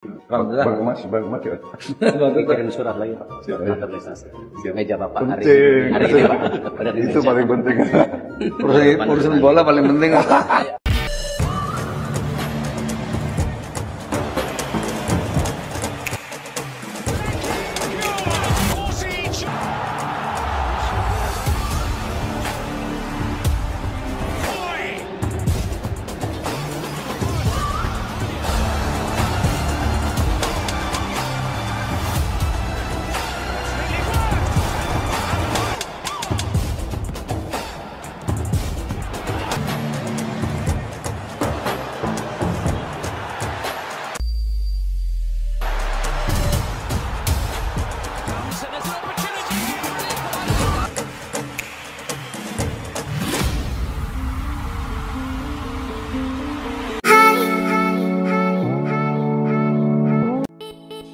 Alhamdulillah. Bagus ya. Bagus kirim surat lagi Pak. Naturalisasi. Meja Bapak hari Penting. ini Pak. Pada Itu paling penting. Urusan bola paling penting.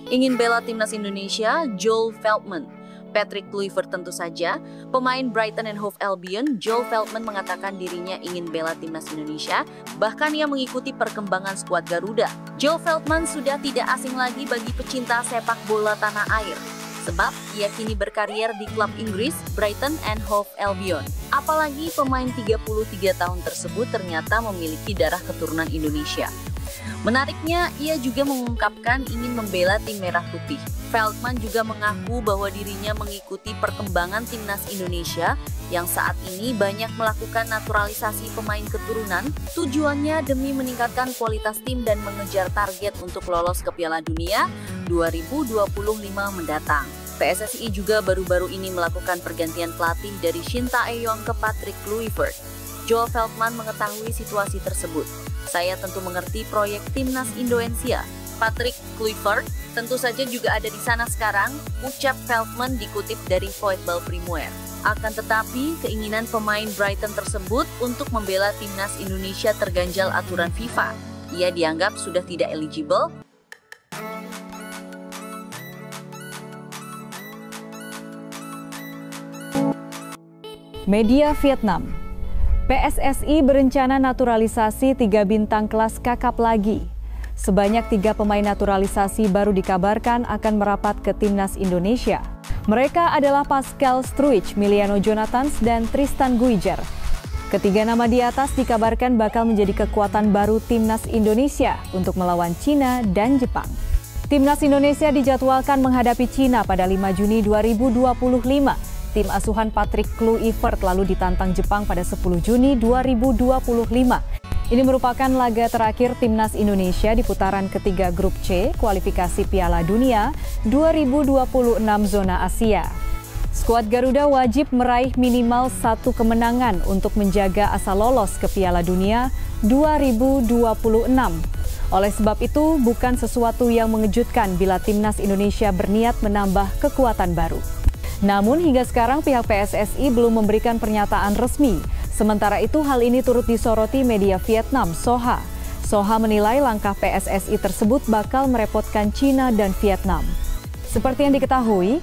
Ingin bela timnas Indonesia, Joel Veltman. Patrick Kluivert tentu saja. Pemain Brighton and Hove Albion, Joel Veltman mengatakan dirinya ingin bela timnas Indonesia, bahkan ia mengikuti perkembangan skuad Garuda. Joel Veltman sudah tidak asing lagi bagi pecinta sepak bola tanah air, sebab ia kini berkarier di klub Inggris Brighton and Hove Albion. Apalagi pemain 33 tahun tersebut ternyata memiliki darah keturunan Indonesia. Menariknya, ia juga mengungkapkan ingin membela tim Merah Putih. Veltman juga mengaku bahwa dirinya mengikuti perkembangan timnas Indonesia yang saat ini banyak melakukan naturalisasi pemain keturunan, tujuannya demi meningkatkan kualitas tim dan mengejar target untuk lolos ke Piala Dunia 2025 mendatang. PSSI juga baru-baru ini melakukan pergantian pelatih dari Shin Tae-yong ke Patrick Kluivert. Joel Veltman mengetahui situasi tersebut. Saya tentu mengerti proyek timnas Indonesia. Patrick Kluivert tentu saja juga ada di sana sekarang, ucap Veltman dikutip dari Voetbal Primeer. Akan tetapi, keinginan pemain Brighton tersebut untuk membela timnas Indonesia terganjal aturan FIFA. Ia dianggap sudah tidak eligible. Media Vietnam. PSSI berencana naturalisasi 3 bintang kelas kakap lagi. Sebanyak 3 pemain naturalisasi baru dikabarkan akan merapat ke timnas Indonesia. Mereka adalah Pascal Struijk, Miliano Jonathans, dan Tristan Guijer. Ketiga nama di atas dikabarkan bakal menjadi kekuatan baru timnas Indonesia untuk melawan Cina dan Jepang. Timnas Indonesia dijadwalkan menghadapi Cina pada 5 Juni 2025. Tim asuhan Patrick Kluivert lalu ditantang Jepang pada 10 Juni 2025. Ini merupakan laga terakhir timnas Indonesia di putaran ketiga grup C kualifikasi Piala Dunia 2026 zona Asia. Skuad Garuda wajib meraih minimal 1 kemenangan untuk menjaga asa lolos ke Piala Dunia 2026. Oleh sebab itu, bukan sesuatu yang mengejutkan bila timnas Indonesia berniat menambah kekuatan baru. Namun hingga sekarang pihak PSSI belum memberikan pernyataan resmi. Sementara itu hal ini turut disoroti media Vietnam, Soha. Soha menilai langkah PSSI tersebut bakal merepotkan Cina dan Vietnam. Seperti yang diketahui,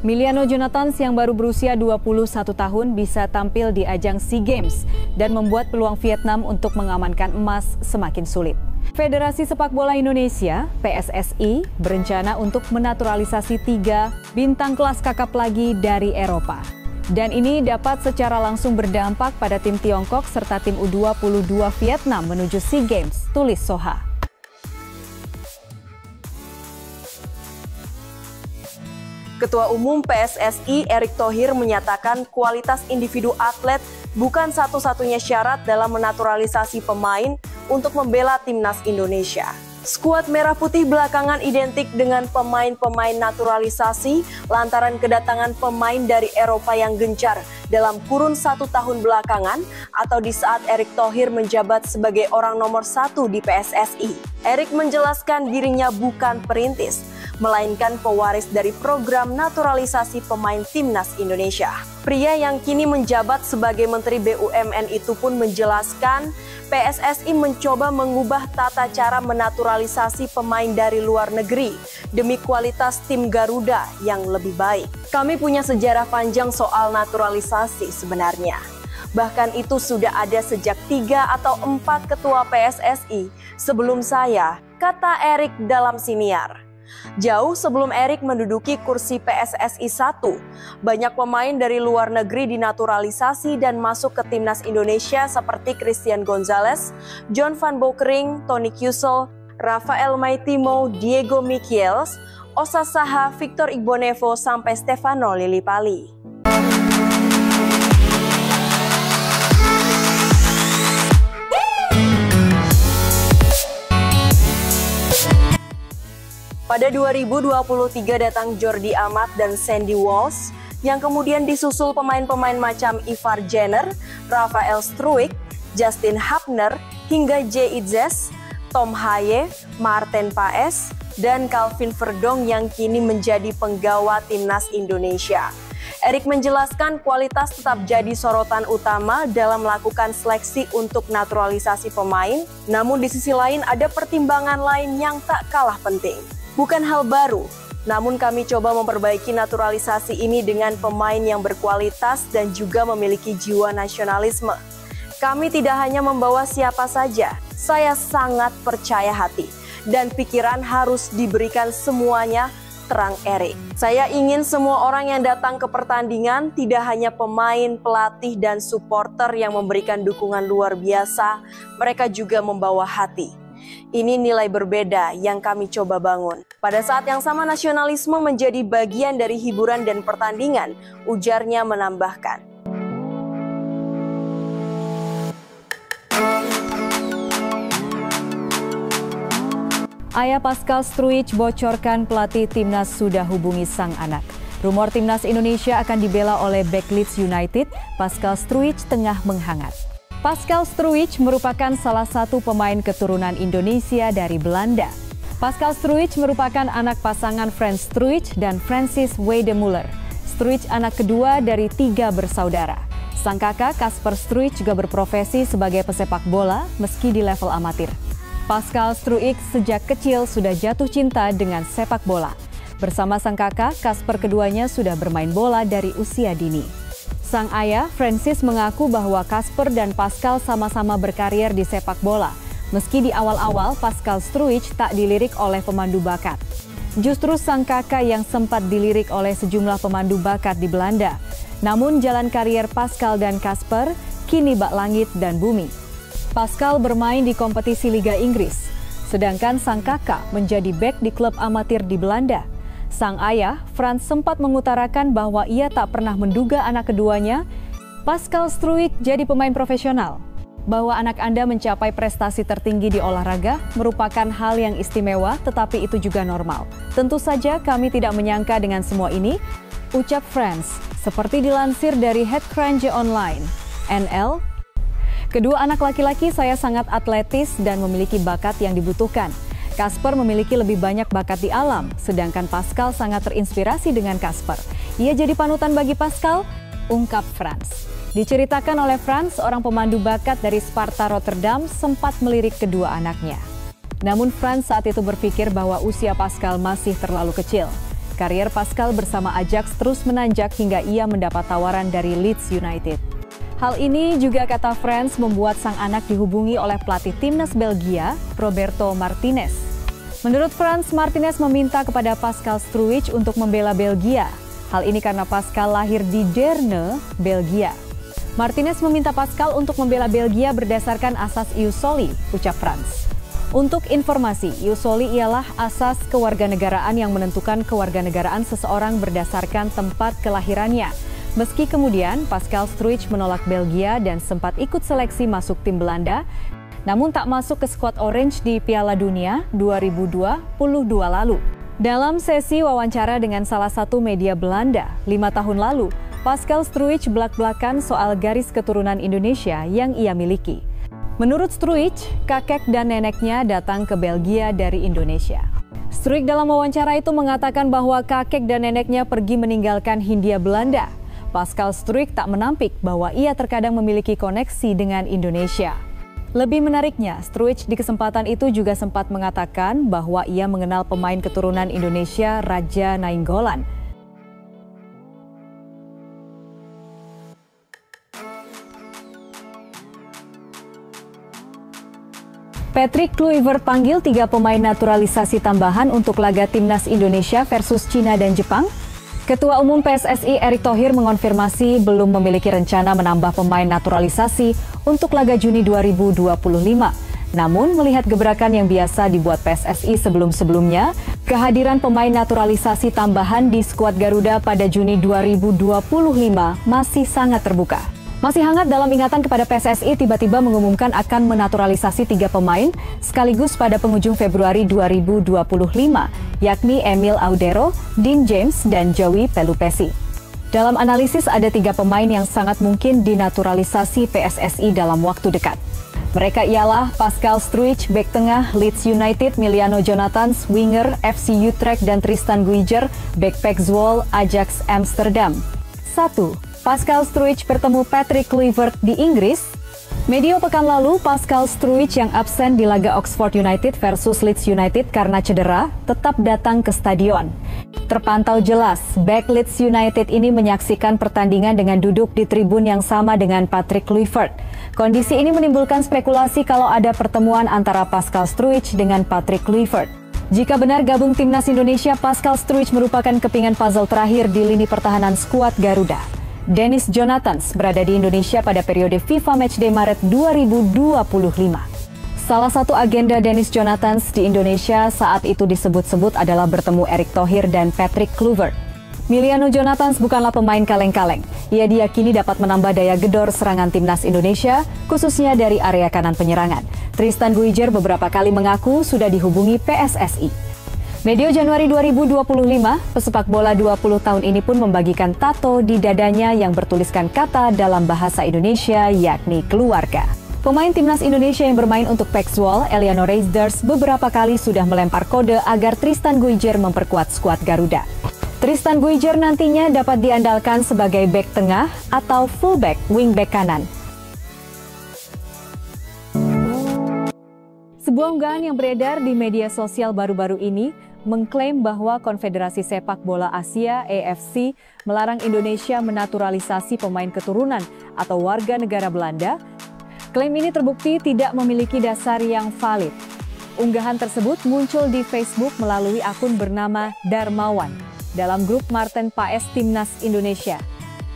Miliano Jonathans yang baru berusia 21 tahun bisa tampil di ajang SEA Games dan membuat peluang Vietnam untuk mengamankan emas semakin sulit. Federasi Sepak Bola Indonesia, PSSI, berencana untuk menaturalisasi 3 bintang kelas kakap lagi dari Eropa. Dan ini dapat secara langsung berdampak pada tim Tiongkok serta tim U22 Vietnam menuju SEA Games, tulis Soha. Ketua Umum PSSI Erick Thohir menyatakan kualitas individu atlet bukan satu-satunya syarat dalam menaturalisasi pemain untuk membela timnas Indonesia. Skuad Merah Putih belakangan identik dengan pemain-pemain naturalisasi lantaran kedatangan pemain dari Eropa yang gencar dalam kurun 1 tahun belakangan atau di saat Erick Thohir menjabat sebagai orang nomor 1 di PSSI. Erick menjelaskan dirinya bukan perintis, melainkan pewaris dari program naturalisasi pemain timnas Indonesia. Pria yang kini menjabat sebagai Menteri BUMN itu pun menjelaskan PSSI mencoba mengubah tata cara menaturalisasi pemain dari luar negeri demi kualitas tim Garuda yang lebih baik. Kami punya sejarah panjang soal naturalisasi sebenarnya. Bahkan itu sudah ada sejak 3 atau 4 ketua PSSI sebelum saya kata Erik dalam siniar. Jauh sebelum Erik menduduki kursi PSSI 1, banyak pemain dari luar negeri dinaturalisasi dan masuk ke timnas Indonesia seperti Christian Gonzalez, John van Bokering, Tony Kusel, Rafael Maitimo, Diego Michels, Osa Saha, Victor Igbonevo, sampai Stefano Lillipali. Pada 2023 datang Jordi Amat dan Sandy Walsh, yang kemudian disusul pemain-pemain macam Ivar Jenner, Rafael Struijk, Justin Hapner, hingga Jay Itzes, Tom Haye, Marten Paes, dan Calvin Verdong yang kini menjadi penggawa timnas Indonesia. Erik menjelaskan kualitas tetap jadi sorotan utama dalam melakukan seleksi untuk naturalisasi pemain, namun di sisi lain ada pertimbangan lain yang tak kalah penting. Bukan hal baru, namun kami coba memperbaiki naturalisasi ini dengan pemain yang berkualitas dan juga memiliki jiwa nasionalisme. Kami tidak hanya membawa siapa saja, saya sangat percaya hati dan pikiran harus diberikan semuanya, terang Erik. Saya ingin semua orang yang datang ke pertandingan tidak hanya pemain, pelatih, dan supporter yang memberikan dukungan luar biasa, mereka juga membawa hati. Ini nilai berbeda yang kami coba bangun. Pada saat yang sama nasionalisme menjadi bagian dari hiburan dan pertandingan, ujarnya menambahkan. Ayah Pascal Struijk bocorkan pelatih timnas sudah hubungi sang anak. Rumor timnas Indonesia akan dibela oleh bek Leeds United, Pascal Struijk tengah menghangat. Pascal Struijk merupakan salah satu pemain keturunan Indonesia dari Belanda. Pascal Struijk merupakan anak pasangan Frans Struijk dan Francis Weidemuller. Struijk anak kedua dari 3 bersaudara. Sang kakak Casper Struijk juga berprofesi sebagai pesepak bola meski di level amatir. Pascal Struijk sejak kecil sudah jatuh cinta dengan sepak bola. Bersama sang kakak, Casper keduanya sudah bermain bola dari usia dini. Sang ayah, Francis, mengaku bahwa Casper dan Pascal sama-sama berkarier di sepak bola. Meski di awal-awal Pascal Struijk tak dilirik oleh pemandu bakat. Justru sang kakak yang sempat dilirik oleh sejumlah pemandu bakat di Belanda. Namun jalan karier Pascal dan Casper kini bak langit dan bumi. Pascal bermain di kompetisi Liga Inggris, sedangkan sang kakak menjadi bek di klub amatir di Belanda. Sang ayah, Frans, sempat mengutarakan bahwa ia tak pernah menduga anak keduanya, Pascal Struijk, jadi pemain profesional. Bahwa anak Anda mencapai prestasi tertinggi di olahraga merupakan hal yang istimewa, tetapi itu juga normal. Tentu saja kami tidak menyangka dengan semua ini, ucap Frans, seperti dilansir dari Headcrunch Online, NL. Kedua anak laki-laki saya sangat atletis dan memiliki bakat yang dibutuhkan. Casper memiliki lebih banyak bakat di alam, sedangkan Pascal sangat terinspirasi dengan Casper. Ia jadi panutan bagi Pascal, ungkap Frans. Diceritakan oleh Frans, seorang pemandu bakat dari Sparta Rotterdam sempat melirik kedua anaknya. Namun Frans saat itu berpikir bahwa usia Pascal masih terlalu kecil. Karier Pascal bersama Ajax terus menanjak hingga ia mendapat tawaran dari Leeds United. Hal ini juga, kata Frans, membuat sang anak dihubungi oleh pelatih timnas Belgia, Roberto Martinez. Menurut Frans, Martinez meminta kepada Pascal Struijk untuk membela Belgia. Hal ini karena Pascal lahir di Deurne, Belgia. Martinez meminta Pascal untuk membela Belgia berdasarkan asas ius soli, ucap Frans. Untuk informasi, ius soli ialah asas kewarganegaraan yang menentukan kewarganegaraan seseorang berdasarkan tempat kelahirannya. Meski kemudian Pascal Struijk menolak Belgia dan sempat ikut seleksi masuk tim Belanda, namun tak masuk ke skuad Orange di Piala Dunia 2022 lalu. Dalam sesi wawancara dengan salah satu media Belanda 5 tahun lalu, Pascal Struijk belak-belakan soal garis keturunan Indonesia yang ia miliki. Menurut Struijk, kakek dan neneknya datang ke Belgia dari Indonesia. Struijk dalam wawancara itu mengatakan bahwa kakek dan neneknya pergi meninggalkan Hindia Belanda. Pascal Struijk tak menampik bahwa ia terkadang memiliki koneksi dengan Indonesia. Lebih menariknya, Struijk di kesempatan itu juga sempat mengatakan bahwa ia mengenal pemain keturunan Indonesia, Raja Nainggolan. Patrick Kluivert panggil 3 pemain naturalisasi tambahan untuk laga Timnas Indonesia versus Cina dan Jepang. Ketua Umum PSSI Erick Thohir mengonfirmasi belum memiliki rencana menambah pemain naturalisasi untuk laga Juni 2025. Namun, melihat gebrakan yang biasa dibuat PSSI sebelum-sebelumnya, kehadiran pemain naturalisasi tambahan di skuad Garuda pada Juni 2025 masih sangat terbuka. Masih hangat dalam ingatan kepada PSSI tiba-tiba mengumumkan akan menaturalisasi 3 pemain sekaligus pada penghujung Februari 2025, yakni Emil Audero, Dean James, dan Joey Pelupesi. Dalam analisis ada 3 pemain yang sangat mungkin dinaturalisasi PSSI dalam waktu dekat. Mereka ialah Pascal Struijk, bek tengah Leeds United, Miliano Jonathans, winger FC Utrecht, dan Tristan Guijer, bek PEC Zwolle, Ajax Amsterdam. 1. Pascal Struijk bertemu Patrick Kluivert di Inggris. Medio pekan lalu, Pascal Struijk yang absen di laga Oxford United versus Leeds United karena cedera, tetap datang ke stadion. Terpantau jelas, bek Leeds United ini menyaksikan pertandingan dengan duduk di tribun yang sama dengan Patrick Kluivert. Kondisi ini menimbulkan spekulasi kalau ada pertemuan antara Pascal Struijk dengan Patrick Kluivert. Jika benar gabung Timnas Indonesia, Pascal Struijk merupakan kepingan puzzle terakhir di lini pertahanan skuad Garuda. Dennis Jonathans berada di Indonesia pada periode FIFA Matchday Maret 2025. Salah satu agenda Dennis Jonathans di Indonesia saat itu disebut-sebut adalah bertemu Erick Thohir dan Patrick Kluivert. Miliano Jonathans bukanlah pemain kaleng-kaleng. Ia diyakini dapat menambah daya gedor serangan Timnas Indonesia, khususnya dari area kanan penyerangan. Tristan Guijer beberapa kali mengaku sudah dihubungi PSSI. Medio Januari 2025, pesepak bola 20 tahun ini pun membagikan tato di dadanya yang bertuliskan kata dalam bahasa Indonesia, yakni keluarga. Pemain Timnas Indonesia yang bermain untuk PEC Zwolle, Eliano Reisders, beberapa kali sudah melempar kode agar Tristan Guijer memperkuat skuad Garuda. Tristan Guijer nantinya dapat diandalkan sebagai bek tengah atau fullback wingback kanan. Sebuah unggahan yang beredar di media sosial baru-baru ini mengklaim bahwa Konfederasi Sepak Bola Asia (AFC) melarang Indonesia menaturalisasi pemain keturunan atau warga negara Belanda. Klaim ini terbukti tidak memiliki dasar yang valid. Unggahan tersebut muncul di Facebook melalui akun bernama Darmawan dalam grup Marten Paes Timnas Indonesia.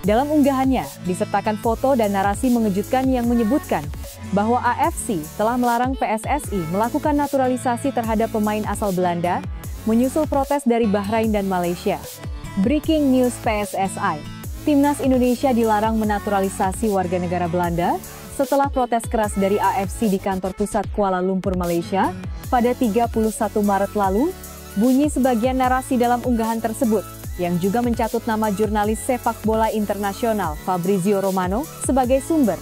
Dalam unggahannya disertakan foto dan narasi mengejutkan yang menyebutkan bahwa AFC telah melarang PSSI melakukan naturalisasi terhadap pemain asal Belanda menyusul protes dari Bahrain dan Malaysia. Breaking news PSSI, Timnas Indonesia dilarang menaturalisasi warga negara Belanda setelah protes keras dari AFC di kantor pusat Kuala Lumpur, Malaysia pada 31 Maret lalu. Bunyi sebagian narasi dalam unggahan tersebut, yang juga mencatut nama jurnalis sepak bola internasional Fabrizio Romano sebagai sumber.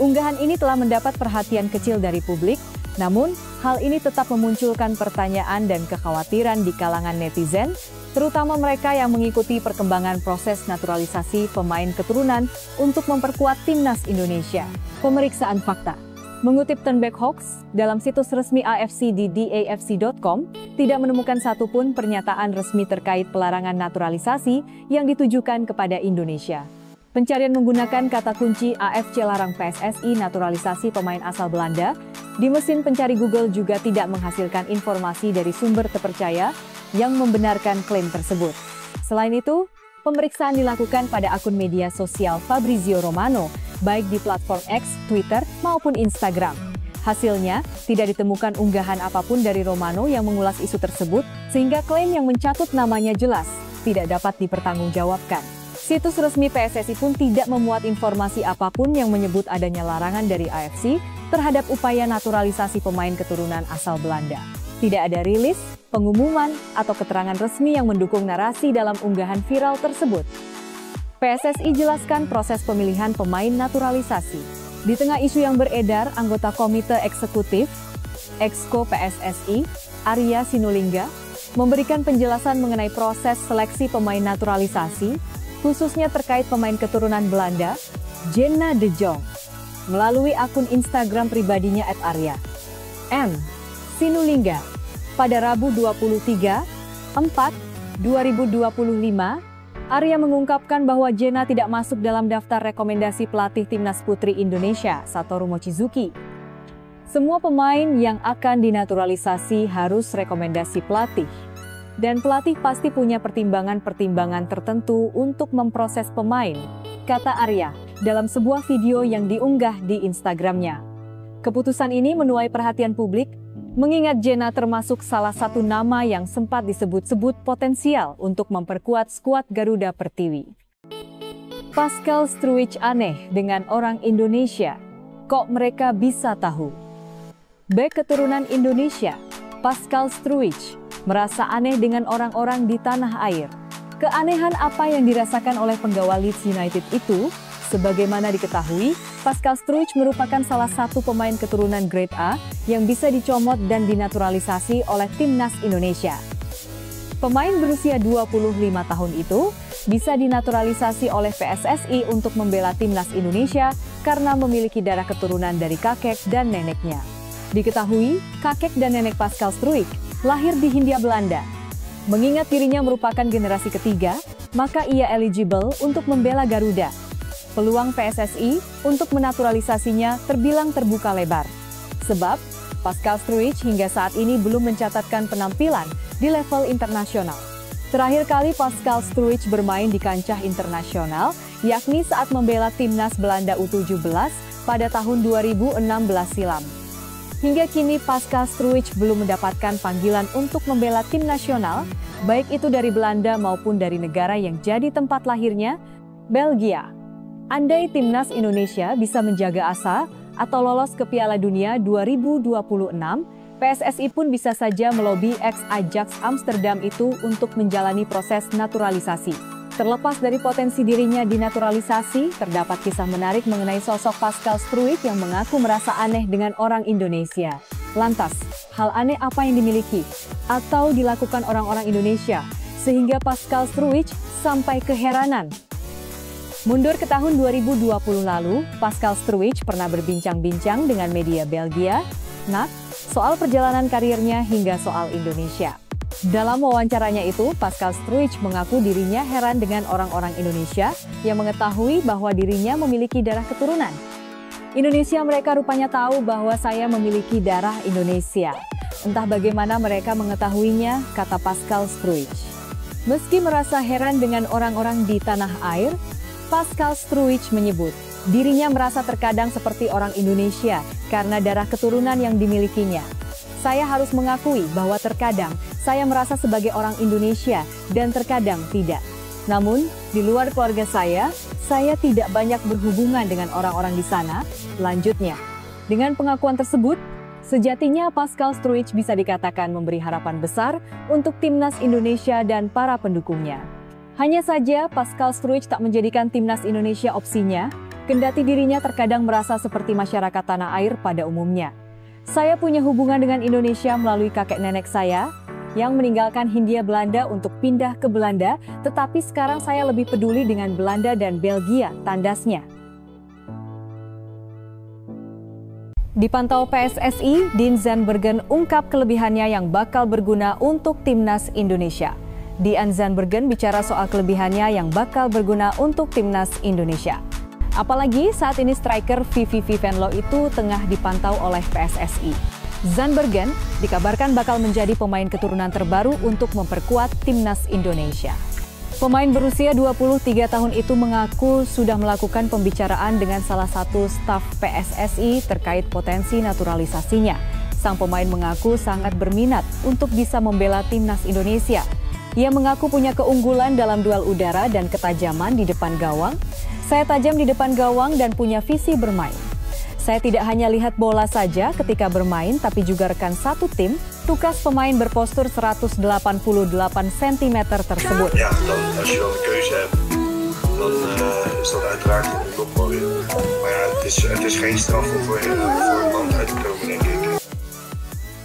Unggahan ini telah mendapat perhatian kecil dari publik, namun hal ini tetap memunculkan pertanyaan dan kekhawatiran di kalangan netizen, terutama mereka yang mengikuti perkembangan proses naturalisasi pemain keturunan untuk memperkuat Timnas Indonesia. Pemeriksaan fakta. Mengutip Turnback Hoax, dalam situs resmi AFC di dafc.com, tidak menemukan satupun pernyataan resmi terkait pelarangan naturalisasi yang ditujukan kepada Indonesia. Pencarian menggunakan kata kunci AFC larang PSSI naturalisasi pemain asal Belanda di mesin pencari Google juga tidak menghasilkan informasi dari sumber terpercaya yang membenarkan klaim tersebut. Selain itu, pemeriksaan dilakukan pada akun media sosial Fabrizio Romano, baik di platform X, Twitter, maupun Instagram. Hasilnya, tidak ditemukan unggahan apapun dari Romano yang mengulas isu tersebut, sehingga klaim yang mencatut namanya jelas tidak dapat dipertanggungjawabkan. Situs resmi PSSI pun tidak memuat informasi apapun yang menyebut adanya larangan dari AFC terhadap upaya naturalisasi pemain keturunan asal Belanda. Tidak ada rilis, pengumuman, atau keterangan resmi yang mendukung narasi dalam unggahan viral tersebut. PSSI jelaskan proses pemilihan pemain naturalisasi. Di tengah isu yang beredar, anggota Komite Eksekutif, Exco PSSI, Arya Sinulinga, memberikan penjelasan mengenai proses seleksi pemain naturalisasi, khususnya terkait pemain keturunan Belanda, Jenna De Jong, melalui akun Instagram pribadinya @arya m Sinulinga. Pada Rabu 23/4/2025, Arya mengungkapkan bahwa Jenna tidak masuk dalam daftar rekomendasi pelatih Timnas Putri Indonesia, Satoru Mochizuki. Semua pemain yang akan dinaturalisasi harus rekomendasi pelatih. Dan pelatih pasti punya pertimbangan-pertimbangan tertentu untuk memproses pemain, kata Arya dalam sebuah video yang diunggah di Instagramnya. Keputusan ini menuai perhatian publik, mengingat Jenna termasuk salah satu nama yang sempat disebut-sebut potensial untuk memperkuat skuad Garuda Pertiwi. Pascal Struijk aneh dengan orang Indonesia, kok mereka bisa tahu? Bek keturunan Indonesia, Pascal Struijk, merasa aneh dengan orang-orang di tanah air. Keanehan apa yang dirasakan oleh penggawa Leeds United itu? Sebagaimana diketahui, Pascal Struijk merupakan salah satu pemain keturunan Grade A yang bisa dicomot dan dinaturalisasi oleh timnas Indonesia. Pemain berusia 25 tahun itu bisa dinaturalisasi oleh PSSI untuk membela timnas Indonesia karena memiliki darah keturunan dari kakek dan neneknya. Diketahui, kakek dan nenek Pascal Struijk lahir di Hindia Belanda. Mengingat dirinya merupakan generasi ketiga, maka ia eligible untuk membela Garuda. Peluang PSSI untuk menaturalisasinya terbilang terbuka lebar. Sebab, Pascal Struijk hingga saat ini belum mencatatkan penampilan di level internasional. Terakhir kali Pascal Struijk bermain di kancah internasional, yakni saat membela timnas Belanda U17 pada tahun 2016 silam. Hingga kini Pascal Struijk belum mendapatkan panggilan untuk membela tim nasional, baik itu dari Belanda maupun dari negara yang jadi tempat lahirnya, Belgia. Andai timnas Indonesia bisa menjaga asa atau lolos ke Piala Dunia 2026, PSSI pun bisa saja melobi ex-Ajax Amsterdam itu untuk menjalani proses naturalisasi. Terlepas dari potensi dirinya dinaturalisasi, terdapat kisah menarik mengenai sosok Pascal Struijk yang mengaku merasa aneh dengan orang Indonesia. Lantas, hal aneh apa yang dimiliki atau dilakukan orang-orang Indonesia sehingga Pascal Struijk sampai keheranan? Mundur ke tahun 2020 lalu, Pascal Struijk pernah berbincang-bincang dengan media Belgia, NAC, soal perjalanan karirnya hingga soal Indonesia. Dalam wawancaranya itu, Pascal Struijk mengaku dirinya heran dengan orang-orang Indonesia yang mengetahui bahwa dirinya memiliki darah keturunan. Indonesia mereka rupanya tahu bahwa saya memiliki darah Indonesia. Entah bagaimana mereka mengetahuinya, kata Pascal Struijk. Meski merasa heran dengan orang-orang di tanah air, Pascal Struijk menyebut dirinya merasa terkadang seperti orang Indonesia karena darah keturunan yang dimilikinya. Saya harus mengakui bahwa terkadang saya merasa sebagai orang Indonesia dan terkadang tidak. Namun, di luar keluarga saya tidak banyak berhubungan dengan orang-orang di sana. Lanjutnya, dengan pengakuan tersebut, sejatinya Pascal Struijk bisa dikatakan memberi harapan besar untuk timnas Indonesia dan para pendukungnya. Hanya saja, Pascal Struijk tak menjadikan timnas Indonesia opsinya, kendati dirinya terkadang merasa seperti masyarakat tanah air pada umumnya. Saya punya hubungan dengan Indonesia melalui kakek nenek saya yang meninggalkan Hindia Belanda untuk pindah ke Belanda, tetapi sekarang saya lebih peduli dengan Belanda dan Belgia, tandasnya. Dipantau PSSI, Dean Zandbergen ungkap kelebihannya yang bakal berguna untuk timnas Indonesia. Dean Zandbergen bicara soal kelebihannya yang bakal berguna untuk timnas Indonesia. Apalagi saat ini striker Vivi Venlo itu tengah dipantau oleh PSSI. Zandbergen dikabarkan bakal menjadi pemain keturunan terbaru untuk memperkuat timnas Indonesia. Pemain berusia 23 tahun itu mengaku sudah melakukan pembicaraan dengan salah satu staf PSSI terkait potensi naturalisasinya. Sang pemain mengaku sangat berminat untuk bisa membela timnas Indonesia. Ia mengaku punya keunggulan dalam duel udara dan ketajaman di depan gawang. Saya tajam di depan gawang dan punya visi bermain. Saya tidak hanya lihat bola saja ketika bermain, tapi juga rekan satu tim, tugas pemain berpostur 188 cm tersebut. Ja, dan als je dan een keuze hebt, dan is dat uiteraard in de kopbal weer. Maar ja, het is geen straf voor een man uit te komen, denk ik.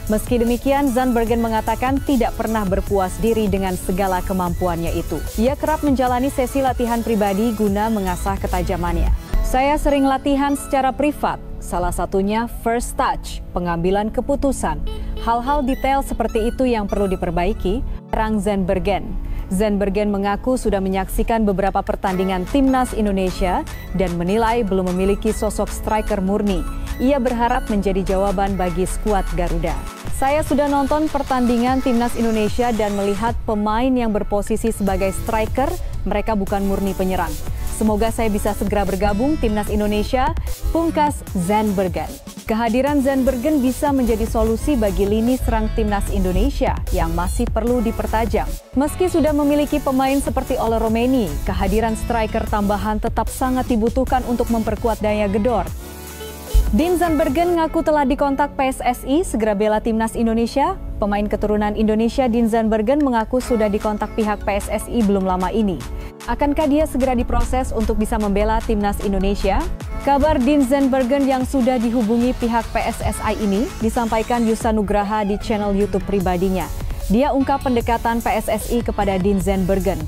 Meski demikian, Zandbergen mengatakan tidak pernah berpuas diri dengan segala kemampuannya itu. Ia kerap menjalani sesi latihan pribadi guna mengasah ketajamannya. Saya sering latihan secara privat, salah satunya first touch, pengambilan keputusan. Hal-hal detail seperti itu yang perlu diperbaiki, terang Zandbergen. Zandbergen mengaku sudah menyaksikan beberapa pertandingan timnas Indonesia dan menilai belum memiliki sosok striker murni. ia berharap menjadi jawaban bagi skuad Garuda. Saya sudah nonton pertandingan Timnas Indonesia dan melihat pemain yang berposisi sebagai striker, mereka bukan murni penyerang. Semoga saya bisa segera bergabung Timnas Indonesia, pungkas Zandbergen. Kehadiran Zandbergen bisa menjadi solusi bagi lini serang Timnas Indonesia yang masih perlu dipertajam. Meski sudah memiliki pemain seperti Ole Romeni, kehadiran striker tambahan tetap sangat dibutuhkan untuk memperkuat daya gedor. Dean Zandbergen ngaku telah dikontak PSSI segera bela Timnas Indonesia. Pemain keturunan Indonesia Dean Zandbergen mengaku sudah dikontak pihak PSSI belum lama ini. Akankah dia segera diproses untuk bisa membela Timnas Indonesia? Kabar Dean Zandbergen yang sudah dihubungi pihak PSSI ini disampaikan Yusa Nugraha di channel YouTube pribadinya. Dia ungkap pendekatan PSSI kepada Dean Zandbergen.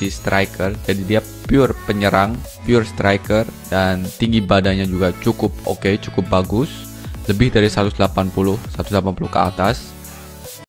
Striker, jadi dia pure penyerang, pure striker, dan tinggi badannya juga cukup oke, cukup bagus, lebih dari 180 ke atas.